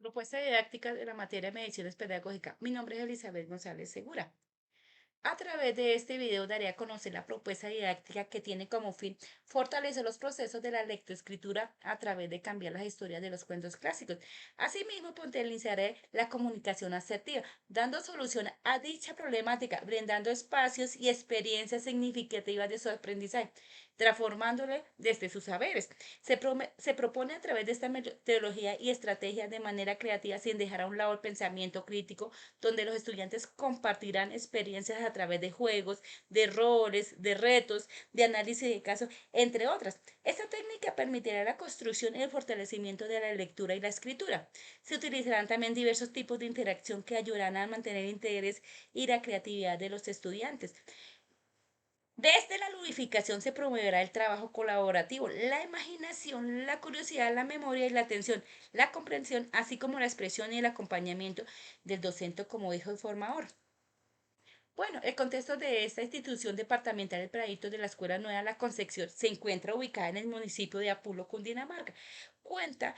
Propuesta didáctica de la materia de mediciones pedagógica. Mi nombre es Elizabeth González Segura. A través de este video daré a conocer la propuesta didáctica que tiene como fin fortalecer los procesos de la lectoescritura a través de cambiar las historias de los cuentos clásicos. Asimismo, potenciaré la comunicación asertiva, dando solución a dicha problemática, brindando espacios y experiencias significativas de su aprendizaje, transformándole desde sus saberes. Se propone a través de esta metodología y estrategia de manera creativa sin dejar a un lado el pensamiento crítico, donde los estudiantes compartirán experiencias a través de juegos, de roles, de retos, de análisis de casos, entre otras. Esta técnica permitirá la construcción y el fortalecimiento de la lectura y la escritura. Se utilizarán también diversos tipos de interacción que ayudarán a mantener el interés y la creatividad de los estudiantes. Desde la ludificación se promoverá el trabajo colaborativo, la imaginación, la curiosidad, la memoria y la atención, la comprensión, así como la expresión y el acompañamiento del docente como hijo y formador. Bueno, el contexto de esta institución departamental del Pradito de la Escuela Nueva La Concepción se encuentra ubicada en el municipio de Apulo, Cundinamarca. Cuenta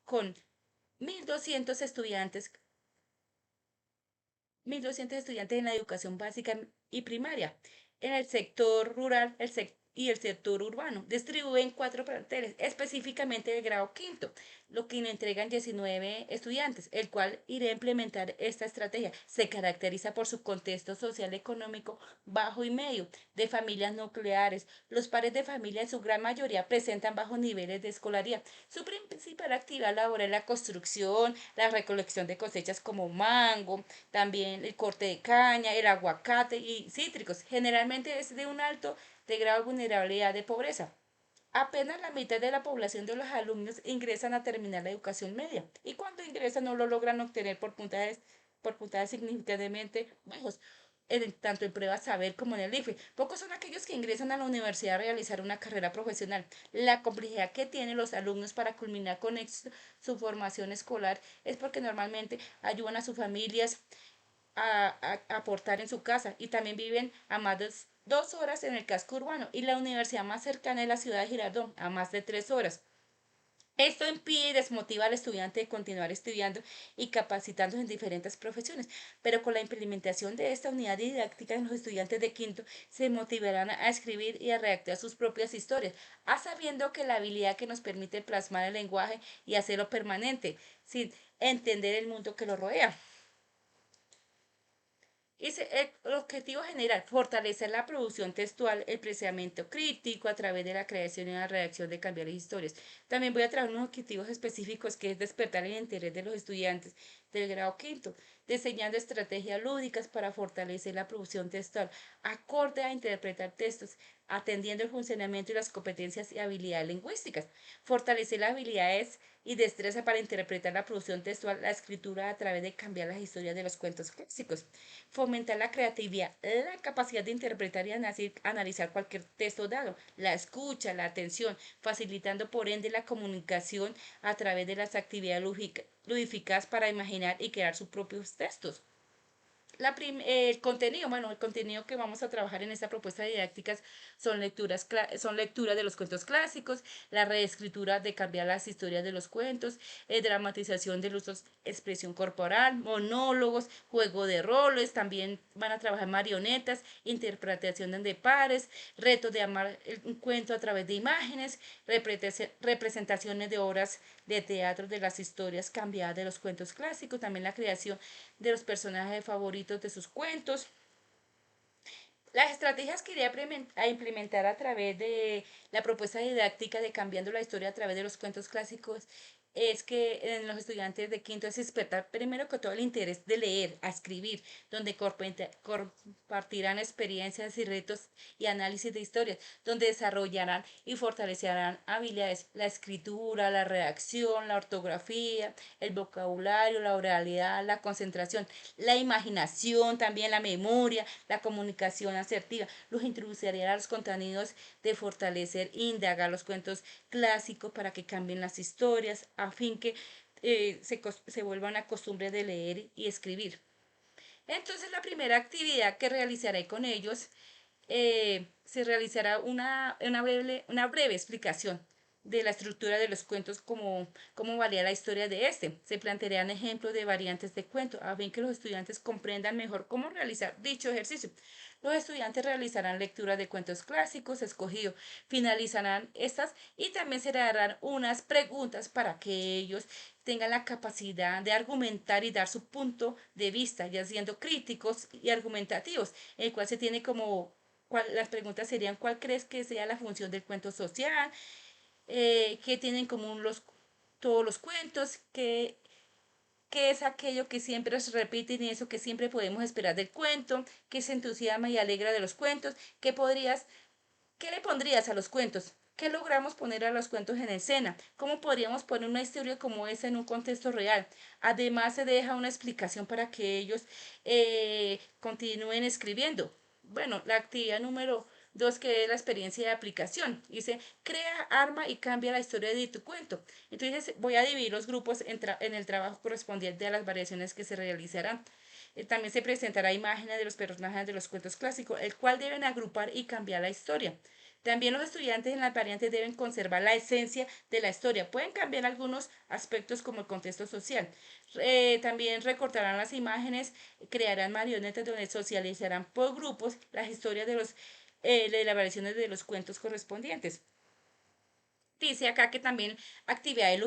con 1.200 estudiantes, 1.200 estudiantes en la educación básica y primaria, en el sector rural y el sector urbano. Distribuyen cuatro planteles, específicamente el grado quinto, lo que entregan 19 estudiantes, el cual irá a implementar esta estrategia. Se caracteriza por su contexto social económico bajo y medio, de familias nucleares. Los padres de familia en su gran mayoría presentan bajos niveles de escolaridad. Su principal actividad laboral es la construcción, la recolección de cosechas como mango, también el corte de caña, el aguacate y cítricos. Generalmente es de un alto de grado de vulnerabilidad de pobreza. Apenas la mitad de la población de los alumnos ingresan a terminar la educación media y cuando ingresan no lo logran obtener por puntajes significativamente bajos, tanto en pruebas saber como en el IFE. Pocos son aquellos que ingresan a la universidad a realizar una carrera profesional. La complejidad que tienen los alumnos para culminar con éxito su formación escolar es porque normalmente ayudan a sus familias a aportar en su casa y también viven a más de 2 horas en el casco urbano y la universidad más cercana es la ciudad de Girardón, a más de 3 horas. Esto impide y desmotiva al estudiante de continuar estudiando y capacitándose en diferentes profesiones, pero con la implementación de esta unidad didáctica en los estudiantes de quinto se motivarán a escribir y a redactar sus propias historias, a sabiendo que la habilidad que nos permite plasmar el lenguaje y hacerlo permanente, sin entender el mundo que lo rodea. El objetivo general, fortalecer la producción textual, el procesamiento crítico a través de la creación y la redacción de cambiar historias. También voy a traer unos objetivos específicos que es despertar el interés de los estudiantes del grado quinto, diseñando estrategias lúdicas para fortalecer la producción textual, acorde a interpretar textos, atendiendo el funcionamiento y las competencias y habilidades lingüísticas, fortalecer las habilidades y destreza para interpretar la producción textual, la escritura a través de cambiar las historias de los cuentos clásicos, fomentar la creatividad, la capacidad de interpretar y analizar cualquier texto dado, la escucha, la atención, facilitando por ende la comunicación a través de las actividades ludificadas para imaginar y crear sus propios textos. El contenido, bueno, el contenido que vamos a trabajar en esta propuesta didáctica son lecturas de los cuentos clásicos, la reescritura de cambiar las historias de los cuentos, dramatización de los expresión corporal, monólogos, juego de roles, también van a trabajar marionetas, interpretación de pares, retos de amar un cuento a través de imágenes, representaciones de obras de teatro de las historias cambiadas de los cuentos clásicos, también la creación de los personajes favoritos de sus cuentos. Las estrategias que iré a implementar a través de la propuesta didáctica de cambiando la historia a través de los cuentos clásicos es que en los estudiantes de quinto es despertar primero que todo el interés de leer, a escribir, donde compartirán experiencias y retos y análisis de historias, donde desarrollarán y fortalecerán habilidades, la escritura, la redacción, la ortografía, el vocabulario, la oralidad, la concentración, la imaginación, también la memoria, la comunicación asertiva. Los introduciría a los contenidos de fortalecer e indagar los cuentos clásicos para que cambien las historias, a fin que se vuelva una costumbre de leer y escribir. Entonces, la primera actividad que realizaré con ellos se realizará una breve explicación de la estructura de los cuentos, cómo varía la historia de este. Se plantearán ejemplos de variantes de cuento, a fin que los estudiantes comprendan mejor cómo realizar dicho ejercicio. Los estudiantes realizarán lectura de cuentos clásicos escogidos, finalizarán estas y también se le darán unas preguntas para que ellos tengan la capacidad de argumentar y dar su punto de vista, ya siendo críticos y argumentativos, el cual se tiene como las preguntas serían: ¿cuál crees que sea la función del cuento social? ¿Qué tienen en común todos los cuentos? ¿Qué es aquello que siempre se repite y eso que siempre podemos esperar del cuento? ¿Qué se entusiasma y alegra de los cuentos? ¿Qué le pondrías a los cuentos? ¿Qué logramos poner a los cuentos en escena? ¿Cómo podríamos poner una historia como esa en un contexto real? Además, se deja una explicación para que ellos continúen escribiendo. Bueno, la actividad número 2, que es la experiencia de aplicación. Dice: crea, arma y cambia la historia de tu cuento. Entonces, voy a dividir los grupos en el trabajo correspondiente a las variaciones que se realizarán. También se presentará imágenes de los personajes de los cuentos clásicos, el cual deben agrupar y cambiar la historia. También los estudiantes en las variantes deben conservar la esencia de la historia. Pueden cambiar algunos aspectos como el contexto social. También recortarán las imágenes, crearán marionetas donde socializarán por grupos las historias de las variaciones de los cuentos correspondientes. Dice acá que también actividades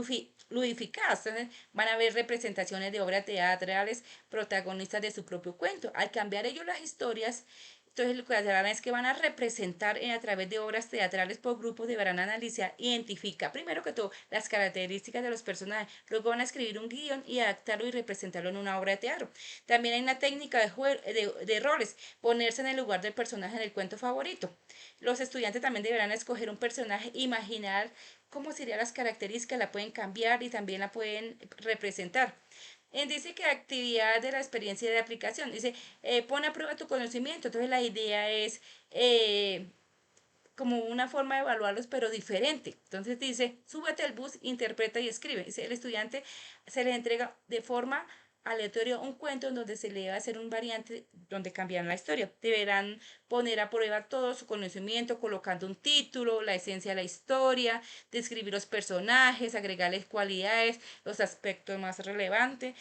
ludificadas. Entonces, van a haber representaciones de obras teatrales, protagonistas de su propio cuento. Al cambiar ellos las historias, entonces lo que harán es que van a representar a través de obras teatrales por grupos, deberán analizar, identificar primero que todo las características de los personajes, luego van a escribir un guión y adaptarlo y representarlo en una obra de teatro. También hay una técnica de roles, ponerse en el lugar del personaje en el cuento favorito. Los estudiantes también deberán escoger un personaje, imaginar cómo serían las características, la pueden cambiar y también la pueden representar. Dice que actividad de la experiencia de aplicación. Dice: pone a prueba tu conocimiento. Entonces la idea es como una forma de evaluarlos, pero diferente. Entonces dice: súbete al bus, interpreta y escribe. Dice: el estudiante se le entrega de forma aleatoria un cuento en donde se le va a hacer un variante donde cambian la historia. Deberán poner a prueba todo su conocimiento colocando un título, la esencia de la historia, describir los personajes, agregarles cualidades, los aspectos más relevantes,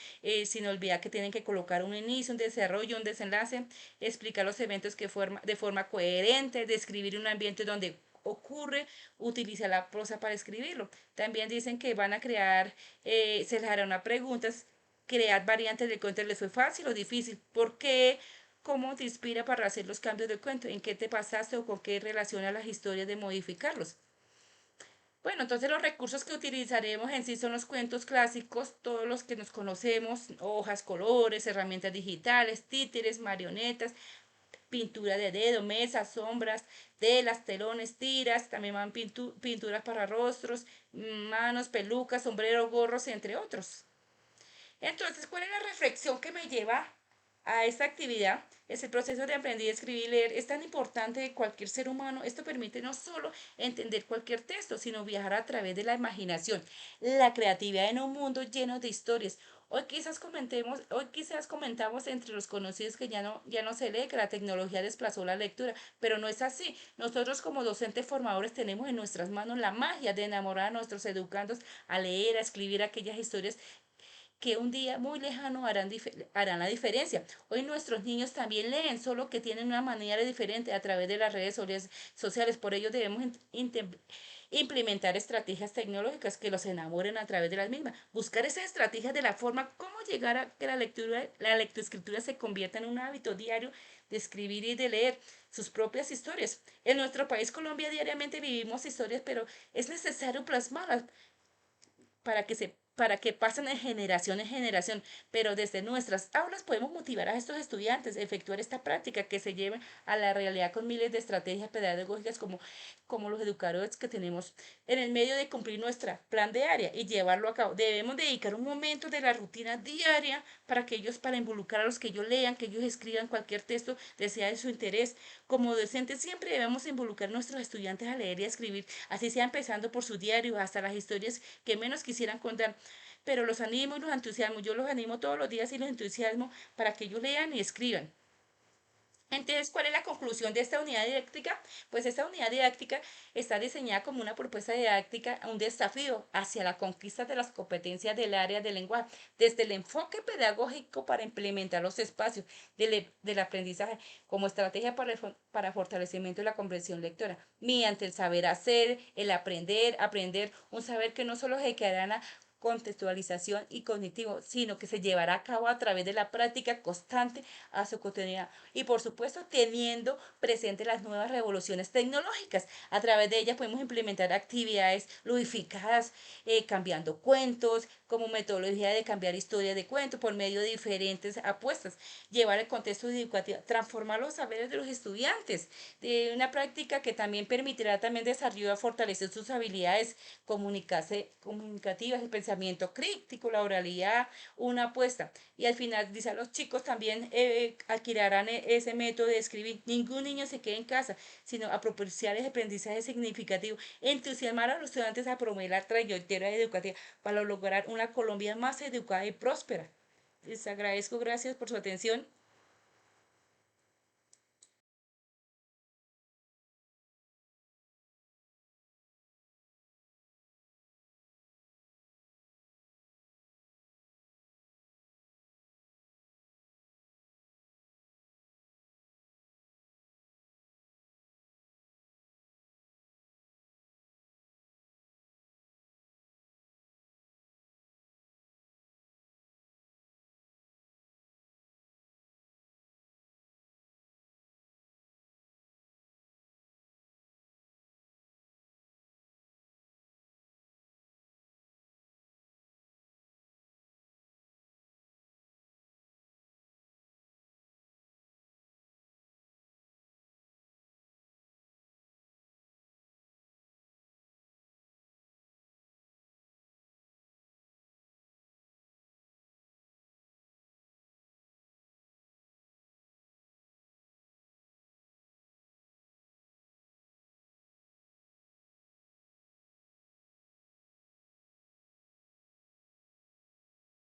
sin olvidar que tienen que colocar un inicio, un desarrollo, un desenlace, explicar los eventos de forma coherente, describir un ambiente donde ocurre, utilizar la prosa para escribirlo. También dicen que van a crear, se les hará una pregunta: crear variantes del cuento les fue fácil o difícil. ¿Por qué? ¿Cómo te inspira para hacer los cambios del cuento? ¿En qué te pasaste o con qué relaciona las historias de modificarlos? Bueno, entonces los recursos que utilizaremos en sí son los cuentos clásicos, todos los que nos conocemos: hojas, colores, herramientas digitales, títeres, marionetas, pintura de dedo, mesas, sombras, telas, telones, tiras, también van pinturas para rostros, manos, pelucas, sombreros, gorros, entre otros. Entonces, ¿cuál es la reflexión que me lleva a esta actividad? Es el proceso de aprender a escribir y leer. Es tan importante de cualquier ser humano. Esto permite no solo entender cualquier texto, sino viajar a través de la imaginación, la creatividad en un mundo lleno de historias. Hoy quizás comentamos entre los conocidos que ya no se lee, que la tecnología desplazó la lectura, pero no es así. Nosotros como docentes formadores tenemos en nuestras manos la magia de enamorar a nuestros educandos a leer, a escribir aquellas historias que un día muy lejano harán la diferencia. Hoy nuestros niños también leen, solo que tienen una manera diferente a través de las redes sociales. Por ello debemos implementar estrategias tecnológicas que los enamoren a través de las mismas. Buscar esas estrategias de la forma cómo llegar a que la lectoescritura se convierta en un hábito diario de escribir y de leer sus propias historias. En nuestro país, Colombia, diariamente vivimos historias, pero es necesario plasmarlas para que pasen de generación en generación, pero desde nuestras aulas podemos motivar a estos estudiantes a efectuar esta práctica que se lleve a la realidad con miles de estrategias pedagógicas como los educadores que tenemos en el medio de cumplir nuestra plan diaria y llevarlo a cabo. Debemos dedicar un momento de la rutina diaria para involucrar a los que ellos lean, que ellos escriban cualquier texto que sea de su interés. Como docentes siempre debemos involucrar a nuestros estudiantes a leer y a escribir, así sea empezando por su diario hasta las historias que menos quisieran contar. Pero los animo y los entusiasmo. Yo los animo todos los días y los entusiasmo para que ellos lean y escriban. Entonces, ¿cuál es la conclusión de esta unidad didáctica? Pues esta unidad didáctica está diseñada como una propuesta didáctica, un desafío hacia la conquista de las competencias del área del lenguaje, desde el enfoque pedagógico para implementar los espacios del aprendizaje como estrategia para fortalecimiento de la comprensión lectora, mediante el saber hacer, el aprender, un saber que no solo se quedará en la contextualización y cognitivo, sino que se llevará a cabo a través de la práctica constante a su cotidianidad y por supuesto teniendo presente las nuevas revoluciones tecnológicas. A través de ellas podemos implementar actividades ludificadas, cambiando cuentos, como metodología de cambiar historias de cuentos por medio de diferentes apuestas, llevar el contexto educativo, transformar los saberes de los estudiantes, de una práctica que también permitirá también desarrollar, fortalecer sus habilidades comunicativas, el pensamiento crítico, la oralidad, una apuesta. Y al final, dice, los chicos también adquirirán ese método de escribir. Ningún niño se quede en casa, sino a propiciar ese aprendizaje significativo, entusiasmar a los estudiantes a promover la trayectoria educativa para lograr una Colombia más educada y próspera. Les agradezco, gracias por su atención.